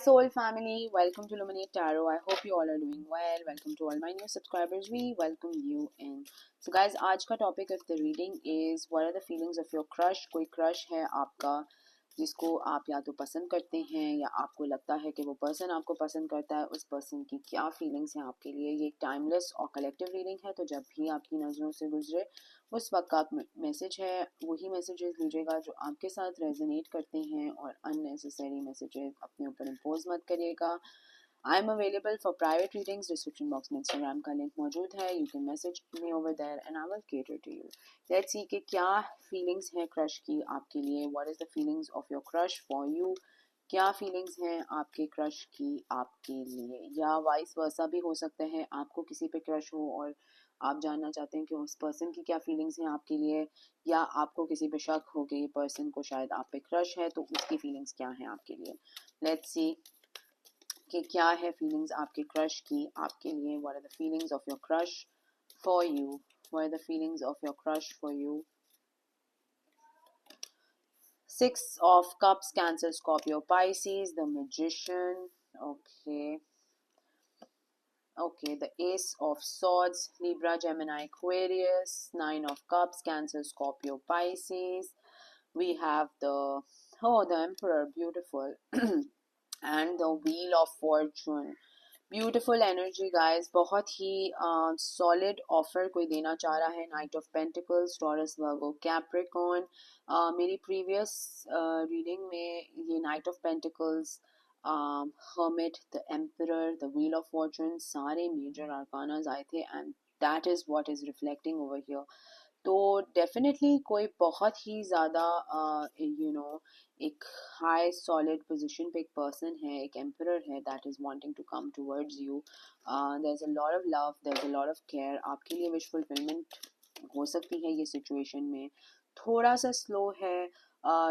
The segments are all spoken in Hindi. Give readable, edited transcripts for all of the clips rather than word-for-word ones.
Soul family, welcome to Luminate Tarot. I hope you all are doing well. Welcome to all my new subscribers. We welcome you in. So guys, आज का topic of the reading is what are the feelings of your crush? कोई crush है आपका जिसको आप या तो पसंद करते हैं या आपको लगता है कि वो पर्सन आपको पसंद करता है, उस पर्सन की क्या फीलिंग्स हैं आपके लिए। ये एक टाइमलेस और कलेक्टिव रीडिंग है, तो जब भी आपकी नज़रों से गुजरे उस वक्त का मैसेज है वही मैसेजेस लीजिएगा जो आपके साथ रेजोनेट करते हैं, और अननेसेसरी मैसेजेस अपने ऊपर इम्पोज मत करिएगा। I am available for private readings. Description box में इंस्टाग्राम का लिंक मौजूद है, you can message me over there and I will cater to you. Let's see कि क्या फीलिंग्स हैं क्रश की आपके लिए। What is the feelings of your crush for you. क्या फीलिंग्स हैं आपके क्रश की आपके लिए, या वाइस वर्सा भी हो सकता है आपको किसी पे क्रश हो और आप जानना चाहते हैं कि उस पर्सन की क्या फीलिंग्स हैं आपके लिए, या आपको किसी पे शक हो कि ये पर्सन को शायद आप पे क्रश है तो उसकी फीलिंग्स क्या हैं आपके लिए। लेट्स सी कि क्या है फीलिंग्स आपके क्रश की आपके लिए। What are the feelings of your crush for you. What are the feelings of your crush for you. Six of Cups, Cancer, Scorpio, Pisces, the Magician. Okay. Okay, the Ace of Swords, Libra, Gemini, Aquarius. Nine of Cups, Cancer, Scorpio, Pisces. We have the Emperor, beautiful. And the Wheel of Fortune. Beautiful energy guys, बहुत ही सॉलिड ऑफर कोई देना चाह रहा है। Night of pentacles, taurus, Virgo, Capricorn. मेरी प्रीवियस रीडिंग में ये night of pentacles, hermit, the emperor, the wheel of Fortune, सारे मेजर आर्कानाज आए थे, and that is what is reflecting over here. तो डेफिनेटली कोई बहुत ही ज़्यादा एक हाई सॉलिड पोजीशन पे एक पर्सन है, एक एम्परर है, that is wanting to come towards you. There is a lot of love, there is a lot of care. आपके लिए विश फुलफिलमेंट हो सकती है ये सिचुएशन में। थोड़ा सा स्लो है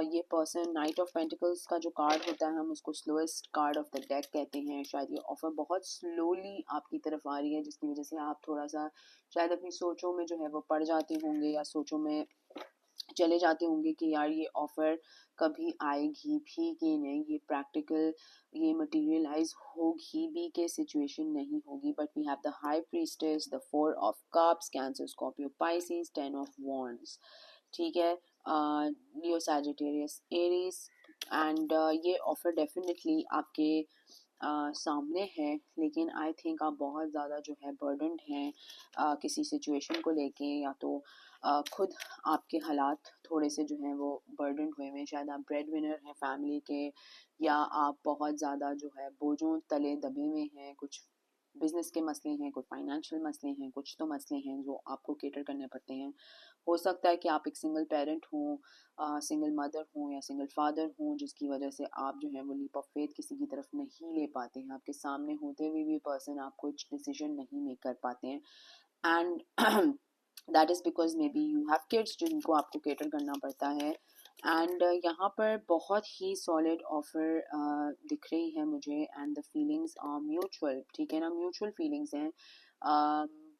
ये पर्सन। नाइट ऑफ पेंटिकल्स का जो कार्ड होता है हम उसको slowest card of the deck कहते हैं। शायद ये ऑफर बहुत स्लोली आपकी तरफ आ रही है, जिसकी वजह से आप थोड़ा सा शायद अपनी सोचों में जो है वो पड़ जाते होंगे, या सोचों में चले जाते होंगे कि यार ये ऑफ़र कभी आएगी भी कि नहीं, ये प्रैक्टिकल, ये मटेरियलाइज होगी भी कि सिचुएशन नहीं होगी। But we have the high priestess, the four of cups, Cancer, Scorpio, Pisces, 10 of wands. ठीक है, लियो, सैजिटेरियस, एरीज। एंड ये ऑफ़र डेफिनेटली आपके सामने है, लेकिन आई थिंक आप बहुत ज़्यादा जो है बर्डनड हैं किसी सिचुएशन को लेके, या तो खुद आपके हालात थोड़े से जो हैं वो बर्डन हुए हैं। शायद आप ब्रेड विनर हैं फैमिली के, या आप बहुत ज़्यादा जो है बोझों तले दबे हुए हैं। कुछ बिजनेस के मसले हैं, कुछ फाइनेंशियल मसले हैं, कुछ तो मसले हैं जो आपको केटर करने पड़ते हैं। हो सकता है कि आप एक सिंगल पेरेंट हों, सिंगल मदर हों या सिंगल फादर हों, जिसकी वजह से आप जो है वो लीप ऑफ फेथ किसी की तरफ नहीं ले पाते हैं। आपके सामने होते हुए भी पर्सन आप कुछ डिसीजन नहीं मेक कर पाते हैं, and that is because may be you have kids जिनको आपको केटर करना पड़ता है। एंड यहाँ पर बहुत ही सॉलिड ऑफर दिख रही है मुझे, and the feelings are mutual. ठीक है ना, म्यूचुअल फीलिंग्स हैं,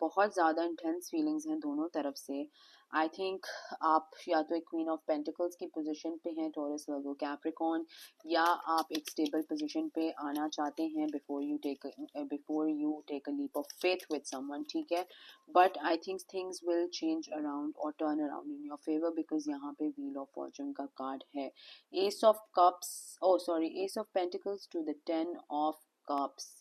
बहुत ज़्यादा इंटेंस फीलिंग्स हैं दोनों तरफ से। आई थिंक आप या तो एक क्वीन ऑफ पेंटिकल्स की पोजीशन पे हैं, टॉरस, वर्गो, कैप्रिकॉर्न, या आप एक स्टेबल पोजीशन पे आना चाहते हैं before you take a leap of faith with someone. ठीक है, but I think things will change around और turn around in your favour, because यहाँ पे व्हील ऑफ फॉर्चून का कार्ड है। Ace of cups, oh sorry, ace of pentacles to the 10 of cups.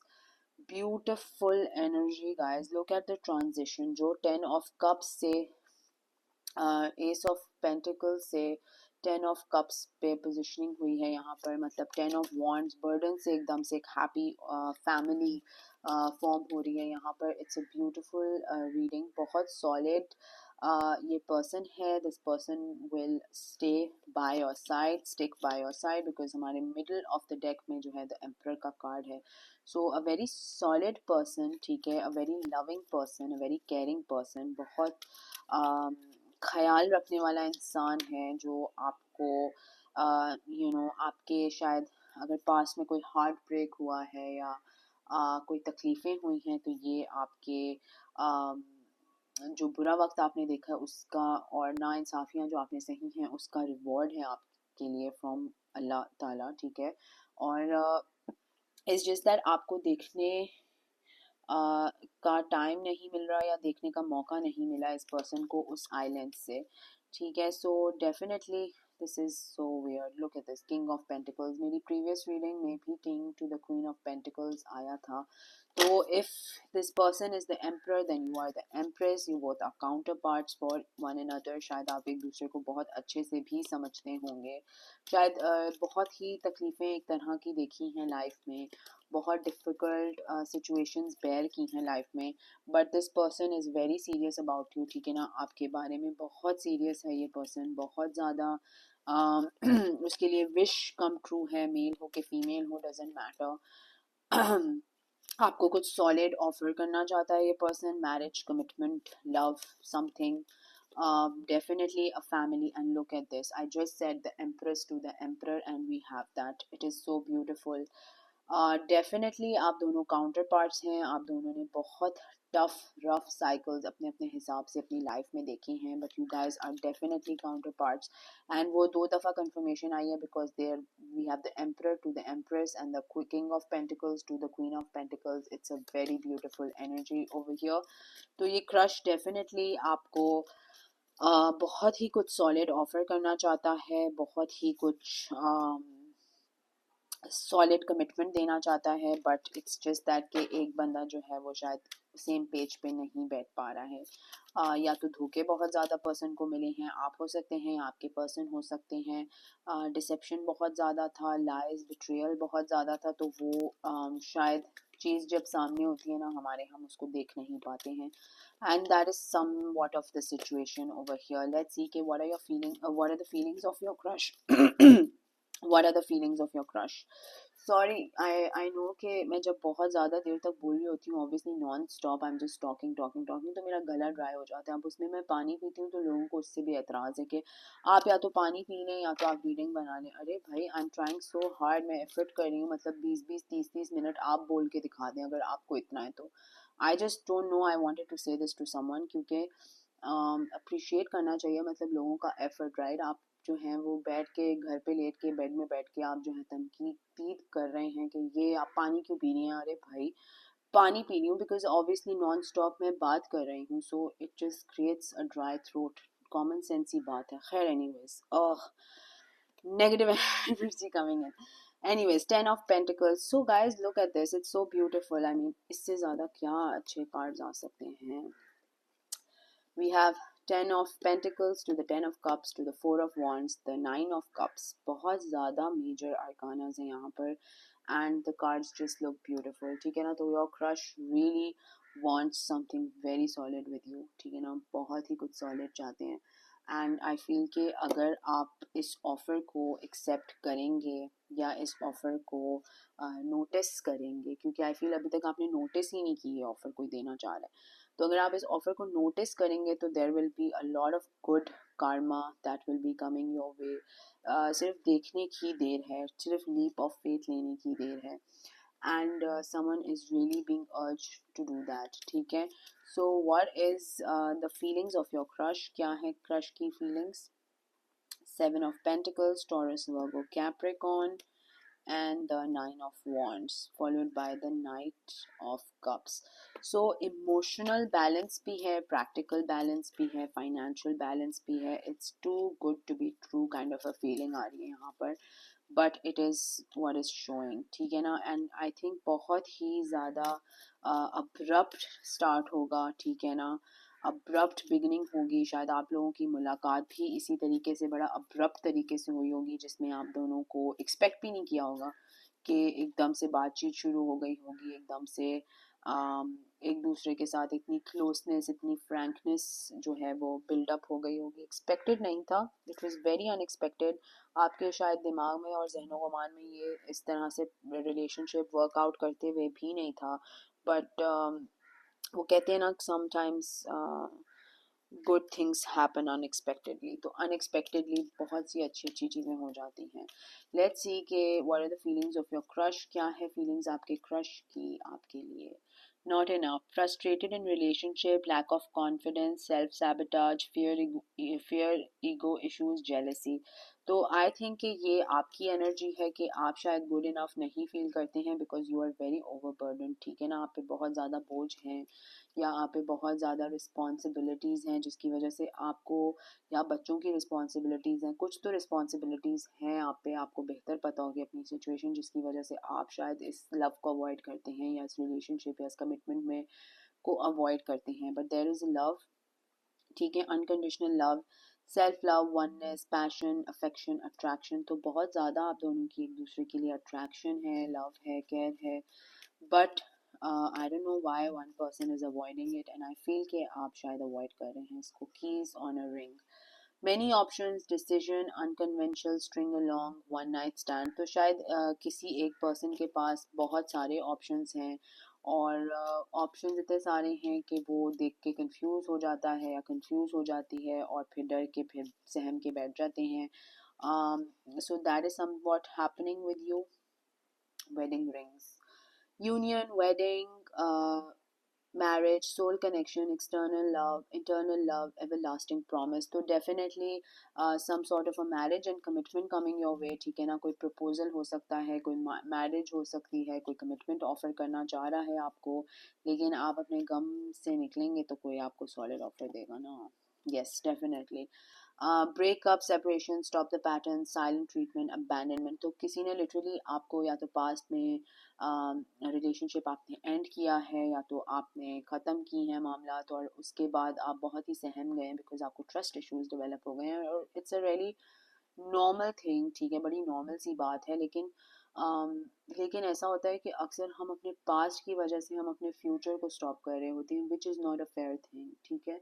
Beautiful energy guys, look at the transition. जो 10 ऑफ कप्स से एस ऑफ पेंटिकल्स से 10 ऑफ कप्स पे पोजिशनिंग हुई है यहाँ पर, मतलब 10 ऑफ वॉन्ड्स, बर्डन से एकदम से एक हैप्पी फैमिली फॉर्म हो रही है यहाँ पर। इट्स अ ब्यूटिफुल रीडिंग, बहुत सॉलिड ये पर्सन है। This person will stay by your side, stick by your side, because हमारे मिडल ऑफ द डेक में जो है द एम्परर का कार्ड है। सो अ वेरी सॉलिड पर्सन, ठीक है, a very loving person, a very caring person, बहुत ख्याल रखने वाला इंसान है, जो आपको आपके शायद अगर पास में कोई हार्ट ब्रेक हुआ है या कोई तकलीफ़ें हुई हैं, तो ये आपके जो बुरा वक्त आपने देखा है उसका, और नाइंसाफ़ियाँ जो आपने सही हैं उसका रिवॉर्ड है आपके लिए फ्रॉम अल्लाह ताला। ठीक है, और इट्स जस्ट दैट आपको देखने का टाइम नहीं मिल रहा या देखने का मौका नहीं मिला इस पर्सन को उस आइलैंड से, ठीक है। So definitely this is so weird, look at this king of pentacles. मेरी प्रीवियस रीडिंग में भी king to the queen of pentacles आया था। तो if this person is the emperor then you are the empress, you both are counterparts for one another. शायद आप एक दूसरे को बहुत अच्छे से भी समझते होंगे, शायद बहुत ही तकलीफ़ें एक तरह की देखी हैं लाइफ में, बहुत डिफ़िकल्ट सिचुएशंस बेयर की हैं लाइफ में, but this person is very serious about you, ठीक है ना। आपके बारे में बहुत सीरियस है ये पर्सन, बहुत ज़्यादा उसके लिए विश कम ट्रू है, मेल हो के फीमेल हो डजेंट मैटर। आपको कुछ सॉलिड ऑफर करना चाहता है ये person, marriage, commitment, love, something, definitely a family. And look at this, I just said the empress to the emperor and we have that. It is so beautiful. Definitely आप दोनों काउंटर पार्ट्स हैं, आप दोनों ने बहुत टफ रफ साइकिल्स अपने अपने हिसाब से अपनी लाइफ में देखी हैं, but you guys are definitely counterparts. And वो दो दफ़ा कंफर्मेशन आई है because there we have the emperor to the empress and the king of pentacles to the queen of pentacles. It's a very beautiful energy over here. तो ये क्रश डेफिनेटली आपको बहुत ही कुछ सॉलिड ऑफर करना चाहता है, बहुत ही कुछ सॉलिड कमिटमेंट देना चाहता है, बट इट्स जस्ट दैट कि एक बंदा जो है वो शायद सेम पेज पे नहीं बैठ पा रहा है। या तो धोखे बहुत ज़्यादा पर्सन को मिले हैं, आप हो सकते हैं, आपके पर्सन हो सकते हैं, डिसेप्शन बहुत ज़्यादा था, लाइज बिट्रियल बहुत ज़्यादा था, तो वो शायद चीज़ जब सामने होती है ना हमारे, हम उसको देख नहीं पाते हैं। And that is somewhat of the situation over here. Let's see कि what are your feeling, what are the feelings of your crush. what are the feelings of your crush? Sorry, I know कि मैं जब बहुत ज़्यादा देर तक बोल रही होती हूँ, obviously non stop I am just talking talking talking, तो मेरा गला ड्राई हो जाता है। अब उसमें मैं पानी पीती हूँ तो लोगों को उससे भी एतराज़ है कि आप या तो पानी पी लें या तो आप रीडिंग बना लें। अरे भाई, I am trying so hard, मैं एफर्ट कर रही हूँ, मतलब 20-20 30-30 मिनट आप बोल के दिखा दें अगर आपको इतना है तो। I just don't know, I wanted to say this to someone, क्योंकि अप्रिशिएट करना चाहिए मतलब लोगों का एफर्ट, राइट। आप जो हैं वो बैठ के घर पे लेट के बेड में बैठ के आप जो है तनकीद कर रहे हैं कि ये आप पानी क्यों पी रही हैं। अरे भाई, पानी पी रही हूँ बिकॉज ऑब्वियसली नॉन स्टॉप मैं बात कर रही हूँ, so it just creates a dry throat, common sense ही बात है। खैर anyways, negative energy coming in. Anyways, 10 of Pentacles. So guys, look at this. It's so beautiful. I mean, इससे ज़्यादा क्या अच्छे कार्ड्स आ सकते हैं। We have 10 of Pentacles to the 10 of Cups to the 4 of Wands, the 9 of Cups. बहुत ज़्यादा major arcanas हैं यहाँ पर, and the cards just look beautiful, ठीक है ना। तो your crush really wants something very solid with you, ठीक है ना, बहुत ही कुछ solid चाहते हैं। एंड आई फील कि अगर आप इस ऑफ़र को एक्सेप्ट करेंगे या इस ऑफ़र को नोटिस करेंगे, क्योंकि आई फील अभी तक आपने नोटिस ही नहीं की ये ऑफ़र कोई देना चाह रहा है, तो अगर आप इस ऑफर को नोटिस करेंगे तो there will be a lot of good karma that will be coming your way. सिर्फ देखने की देर है, सिर्फ लीप ऑफ फेथ लेने की देर है, and someone is really being urged to do that, ठीक है। So what is the feelings of your crush, क्या है क्रश की feelings? 7 of Pentacles, Taurus, Virgo, Capricorn, and the 9 of Wands, followed by the Knight of Cups. So emotional balance भी है, practical balance भी है, financial balance भी है. It's too good to be true kind of a feeling आ रही है यहाँ पर, but it is what is showing, ठीक है ना। And I think बहुत ही ज़्यादा abrupt start होगा, ठीक है ना, अब्रप्ट बिगनिंग होगी। शायद आप लोगों की मुलाकात भी इसी तरीके से, बड़ा अब्रप्ट तरीके से हुई होगी, जिसमें आप दोनों को एक्सपेक्ट भी नहीं किया होगा कि एकदम से बातचीत शुरू हो गई होगी, एकदम से एक दूसरे के साथ इतनी क्लोजनेस, इतनी फ्रैंकनेस जो है वो बिल्डअप हो गई होगी। एक्सपेक्टेड नहीं था, इट वॉज़ वेरी अनएक्सपेक्टेड। आपके शायद दिमाग में और जहनो गुमान में ये इस तरह से रिलेशनशिप वर्कआउट करते हुए भी नहीं था, बट वो कहते हैं ना sometimes good things happen unexpectedly, तो अनएक्सपेक्टेडली बहुत सी अच्छी अच्छी चीज़ें हो जाती हैं। लेट्स सी के what are the feelings of your crush, क्या है फीलिंग्स आपके क्रश की आपके लिए। not enough, frustrated in relationship, lack of confidence, self sabotage, fear, ego issues, jealousy. तो आई थिंक कि ये आपकी एनर्जी है कि आप शायद गुड इनफ नहीं फील करते हैं because you are very overburdened, ठीक है ना, आप पे बहुत ज़्यादा बोझ हैं या आप पे बहुत ज़्यादा रिस्पॉन्सिबिलिटीज़ हैं जिसकी वजह से आपको, या बच्चों की रिस्पॉन्सिबिलिटीज़ हैं, कुछ तो रिस्पॉन्सिबिलिटीज़ हैं आप पे, आपको बेहतर पता होगी अपनी सिचुएशन, जिसकी वजह से आप शायद इस लव को अवॉइड करते हैं या इस रिलेशनशिप या इस कमिटमेंट में को अवॉइड करते हैं। बट देयर इज़ लव, ठीक है, unconditional love, self love, oneness, passion, affection, attraction. तो बहुत ज़्यादा आप दोनों की एक दूसरे के लिए अट्रैक्शन है, लव है, केयर है। But I don't know why one person is avoiding it and I feel कि आप शायद अवॉइड कर रहे हैं इसको। Keys on a ring, many options, decision, unconventional, string along, one night stand. तो शायद किसी एक पर्सन के पास बहुत सारे ऑप्शंस हैं और ऑप्शंस इतने सारे हैं कि वो देख के कंफ्यूज हो जाता है या कंफ्यूज हो जाती है और फिर डर के फिर सहम के बैठ जाते हैं। So that is some what happening with you. Wedding rings, union, wedding, marriage, soul connection, external love, internal love, everlasting promise. तो definitely some sort of a marriage and commitment coming your way, ठीक है ना, कोई proposal हो सकता है, कोई marriage हो सकती है, कोई commitment offer करना चाह रहा है आपको, लेकिन आप अपने गम से निकलेंगे तो कोई आपको solid offer देगा ना। yes, definitely. Breakup, separation, stop the pattern, silent treatment, abandonment. तो किसी ने लिटरली आपको या तो पास्ट में रिलेशनशिप आपने एंड किया है या तो आपने ख़त्म की है मामला, और उसके बाद आप बहुत ही सहम गए बिकॉज आपको ट्रस्ट इश्यूज डेवलप हो गए हैं और it's a really normal thing, ठीक है, बड़ी नॉर्मल सी बात है। लेकिन ऐसा होता है कि अक्सर हम अपने पास्ट की वजह से हम अपने फ्यूचर को स्टॉप कर रहे होते हैं, which is not a fair thing, ठीक है।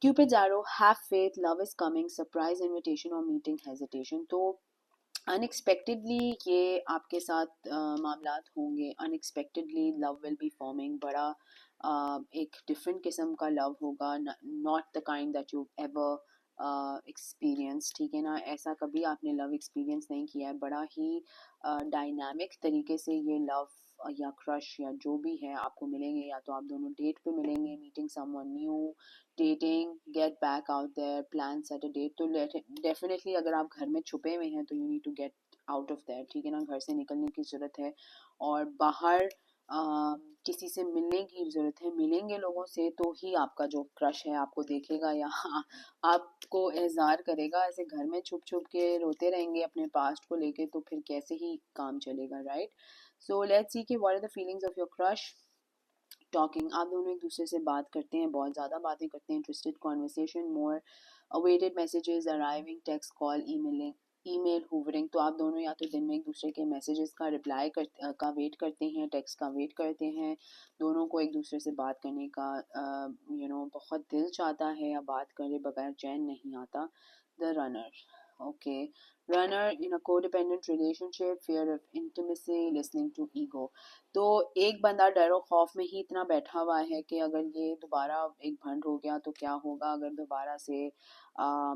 Cupid's arrow, have faith, love is coming, surprise invitation or meeting hesitation. तो अनएक्सपेक्टेडली ये आपके साथ मामलात होंगे, unexpectedly love will be forming, बड़ा एक डिफरेंट किस्म का लव होगा, not the kind that you ever experience, ठीक है ना, ऐसा कभी आपने लव एक्सपीरियंस नहीं किया है। बड़ा ही डायनामिक तरीके से ये लव या क्रश या जो भी है आपको मिलेंगे, या तो आप दोनों डेट पे मिलेंगे, meeting someone new, dating, get back out there, plan set a date. तो डेफिनेटली अगर आप घर में छुपे हुए हैं तो you need to get out of there, ठीक है ना, घर से निकलने की ज़रूरत है और बाहर किसी से मिलने की ज़रूरत है। मिलेंगे लोगों से तो ही आपका जो क्रश है आपको देखेगा या आपको एहज़ार करेगा। ऐसे घर में छुप छुप के रोते रहेंगे अपने पास्ट को लेके तो फिर कैसे ही काम चलेगा, राइट। सो लेट्स सी कि what are the feelings of your crush. Talking, आप दोनों एक दूसरे से बात करते हैं, बहुत ज़्यादा बातें करते हैं, interested conversation, more awaited messages arriving, text, call, emailing, email, hoovering. तो आप दोनों या तो दिन में एक दूसरे के मैसेजेस का रिप्लाई का वेट करते हैं, टेक्स्ट का वेट करते हैं, दोनों को एक दूसरे से बात करने का बहुत दिल चाहता है या बात करे बगैर चैन नहीं आता। The runner, okay, runner in a codependent relationship, fear of intimacy, listening to ego। तो एक बंदा डरो खौफ में ही इतना बैठा हुआ है कि अगर ये दोबारा एक भंड हो गया तो क्या होगा, अगर दोबारा से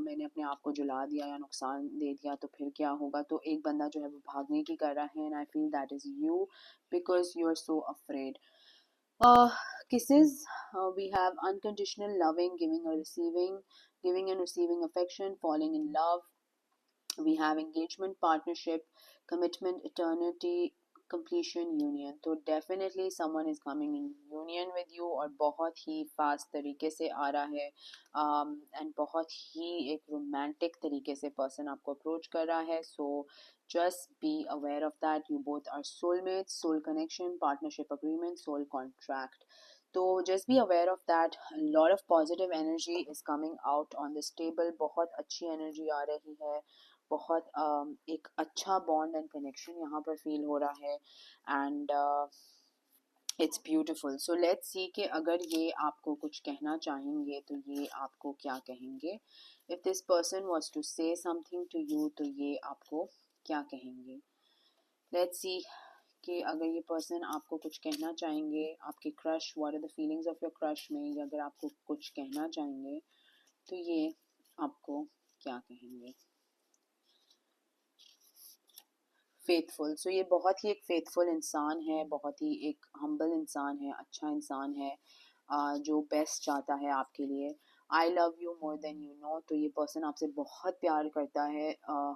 मैंने अपने आप को जला दिया या नुकसान दे दिया तो फिर क्या होगा। तो एक बंदा जो है वो भागने की कर रहा है and I feel that is you because you are so afraid. Kisses, we have unconditional loving, giving and receiving affection, falling in love. We have engagement, partnership, commitment, eternity, completion, union। तो definitely someone is coming in union with you और बहुत ही fast तरीके से आ रहा है and बहुत ही एक romantic तरीके से person आपको approach कर रहा है। So just be aware of that, you both are soulmates, soul connection, partnership agreement, soul contract। तो just be aware of that, a lot of positive energy is coming out on this table, बहुत अच्छी energy आ रही है, बहुत एक अच्छा बॉन्ड एंड कनेक्शन यहाँ पर फील हो रहा है and it's beautiful. So let's see कि अगर ये आपको कुछ कहना चाहेंगे तो ये आपको क्या कहेंगे। If this person was to say something to you तो ये आपको क्या कहेंगे। लेट्स सी कि अगर ये पर्सन आपको कुछ कहना चाहेंगे, आपके crush, what are the feelings of your crush में, या अगर आपको कुछ कहना चाहेंगे तो ये आपको क्या कहेंगे। फेथफुल। सो ये बहुत ही एक फेथफुल इंसान है, बहुत ही एक हम्बल इंसान है, अच्छा इंसान है, जो बेस्ट चाहता है आपके लिए। I love you more than you know. तो ये पर्सन आपसे बहुत प्यार करता है,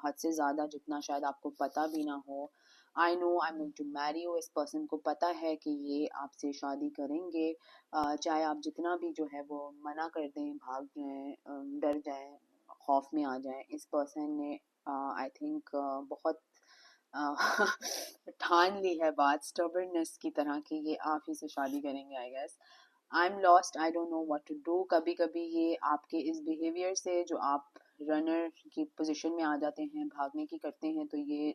हद से ज़्यादा, जितना शायद आपको पता भी ना हो। I know I am going to marry you. इस पर्सन को पता है कि ये आपसे शादी करेंगे, चाहे आप जितना भी जो है वो मना कर दें, भाग जाएं, डर जाएं, खौफ में आ जाएं। इस पर्सन ने आई थिंक बहुत अ, ठान ली है बात स्टबर्ननेस की तरह कि ये आप ही से शादी करेंगे। I guess I am lost, I don't know what to do. कभी कभी ये आपके इस बिहेवियर से, जो आप रनर की पोजीशन में आ जाते हैं, भागने की करते हैं, तो ये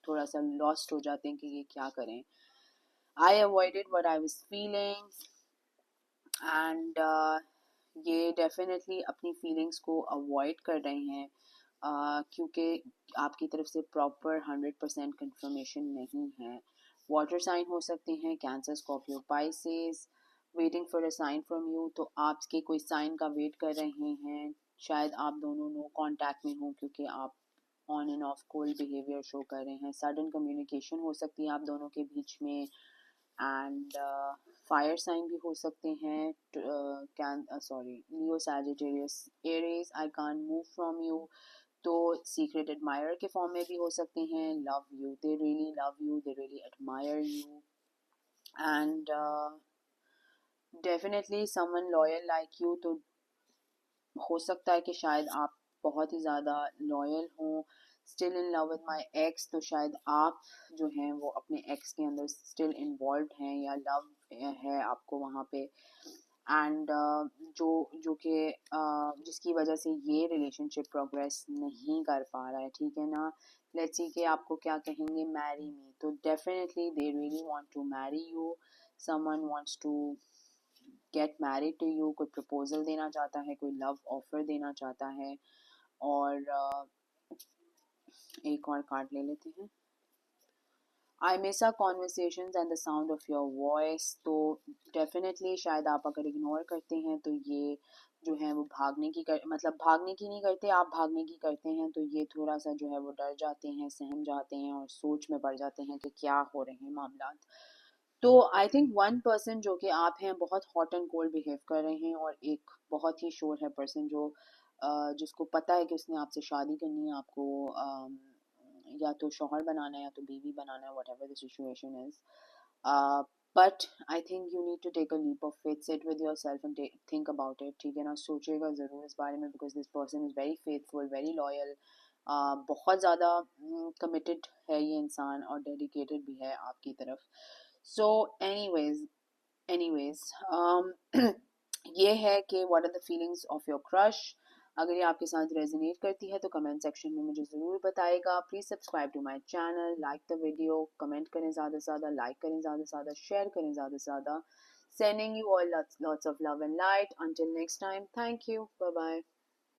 थोड़ा सा लॉस्ट हो जाते हैं कि ये क्या करें। I avoided what I was feeling and ये डेफिनेटली अपनी फीलिंग्स को अवॉइड कर रहे हैं, क्योंकि आपकी तरफ से प्रॉपर 100% कंफर्मेशन नहीं है। वाटर साइन हो सकते हैं, Cancer, Scorpio, Pisces. Waiting for a sign from you, तो आपके कोई साइन का वेट कर रहे हैं। शायद आप दोनों नो कांटेक्ट में हो, क्योंकि आप on end of cold behaviour show कर रहे हैं। सडन कम्युनिकेशन हो सकती है आप दोनों के बीच में। एंड फायर साइन भी हो सकते हैं, can sorry Leo, Sagittarius, Aries. I can't move from you, तो सीक्रेट एडमायर के फॉर्म में भी हो सकते हैं। Love you, they really love you, they really admire you. And definitely someone loyal like you, तो हो सकता है कि शायद आप बहुत ही ज़्यादा लॉयल हों। Still in love with my x, तो शायद आप जो हैं वो अपने एक्स के अंदर स्टिल इन्वॉल्व हैं, या लव है आपको वहाँ पे। एंड जो जो कि जिसकी वजह से ये रिलेशनशिप प्रोग्रेस नहीं कर पा रहा है, ठीक है ना। लेट्स सी कि आपको क्या कहेंगे, मैरी मी। तो definitely they really want to marry you. Someone wants to get married to you. कोई प्रपोजल देना चाहता है, कोई लव ऑफर देना चाहता है। और एक और कार्ड ले लेते हैं। I miss our conversations and the sound of your voice. तो डेफिनेटली शायद आप अगर इग्नोर करते हैं, तो ये जो है वो भागने की मतलब भागने की नहीं करते, आप भागने की करते हैं, तो ये थोड़ा सा जो है वो डर जाते हैं, सहम जाते हैं, और सोच में पड़ जाते हैं कि क्या हो रहे हैं मामला। तो आई थिंक वन पर्सन जो कि आप हैं, बहुत हॉट एंड कोल्ड बिहेव कर रहे हैं, और एक बहुत ही श्योर है पर्सन जो जिसको पता है कि उसने आपसे शादी करनी है, आपको या तो शौहर बनाना है या तो बीवी बनाना है, whatever the situation is. But I think you need to take a leap of faith, sit with yourself and think about it, ठीक है ना। सोचिएगा ज़रूर इस बारे में, because this person is very faithful, very loyal, बहुत ज़्यादा कमिटेड है ये इंसान, और डेडिकेटेड भी है आपकी तरफ। सो एनीवेज ये है कि what are the feelings of your crush. अगर ये आपके साथ रेजोनेट करती है तो कमेंट सेक्शन में मुझे ज़रूर बताएगा। Please subscribe to my channel, like the video, comment करें ज़्यादा से ज़्यादा, लाइक करें ज़्यादा से ज़्यादा, शेयर करें ज़्यादा से ज़्यादा। Sending you all lots of love and light. Until next time, thank you. Bye bye.